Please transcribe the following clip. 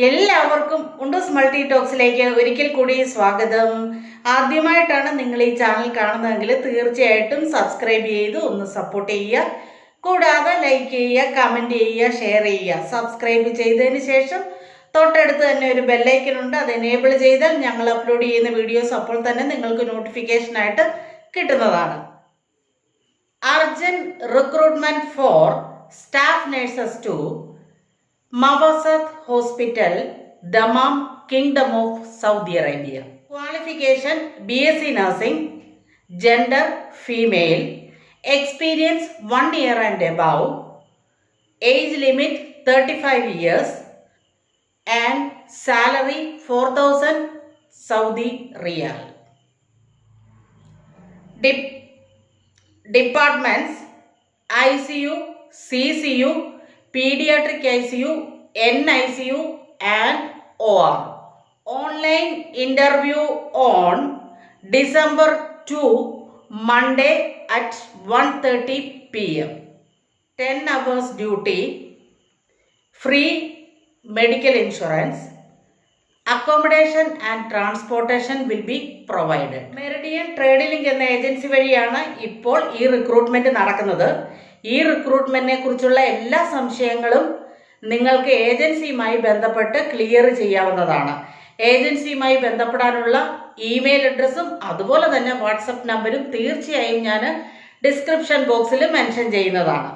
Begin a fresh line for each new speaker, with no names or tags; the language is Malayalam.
എല്ലാവർക്കും ഉണ്ടൂസ് മൾട്ടി ടോക്സിലേക്ക് ഒരിക്കൽ കൂടി സ്വാഗതം. ആദ്യമായിട്ടാണ് നിങ്ങൾ ഈ ചാനൽ കാണുന്നതെങ്കിൽ തീർച്ചയായിട്ടും സബ്സ്ക്രൈബ് ചെയ്ത് ഒന്ന് സപ്പോർട്ട് ചെയ്യുക. കൂടാതെ ലൈക്ക് ചെയ്യുക, കമൻറ്റ് ചെയ്യുക, ഷെയർ ചെയ്യുക. സബ്സ്ക്രൈബ് ചെയ്തതിന് ശേഷം തൊട്ടടുത്ത് തന്നെ ഒരു ബെല്ലൈക്കൺ ഉണ്ട്. അത് എനേബിൾ ചെയ്താൽ ഞങ്ങൾ അപ്ലോഡ് ചെയ്യുന്ന വീഡിയോസ് അപ്പോൾ തന്നെ നിങ്ങൾക്ക് നോട്ടിഫിക്കേഷനായിട്ട് കിട്ടുന്നതാണ്. Urgent recruitment for staff nurses to Mawasat Hospital, Dammam, Kingdom of Saudi Arabia. Qualification BSc Nursing, Gender Female, Experience 1 year and above, Age limit 35 years, and salary 4,000 Saudi Riyal. Departments ICU, CCU, Pediatric ICU, NICU and OR. Online interview on December 2, Monday at 1:30 p.m. 10 hours duty, free medical insurance, accommodation and transportation will be provided. Meridian Trade Link എന്ന ഏജൻസി വഴിയാണ് ഇപ്പോൾ ഈ റിക്രൂട്ട്മെന്റ് നടക്കുന്നത്. ഈ റിക്രൂട്ട്മെന്റിനെ കുറിച്ചുള്ള എല്ലാ സംശയങ്ങളും നിങ്ങൾക്ക് ഏജൻസിയുമായി ബന്ധപ്പെട്ട് ക്ലിയർ ചെയ്യാവുന്നതാണ്. ഏജൻസിയുമായി ബന്ധപ്പെടാനുള്ള ഇമെയിൽ അഡ്രസ്സും അതുപോലെ തന്നെ വാട്സപ്പ് നമ്പരും തീർച്ചയായും ഞാൻ ഡിസ്ക്രിപ്ഷൻ ബോക്സിൽ മെൻഷൻ ചെയ്യുന്നതാണ്.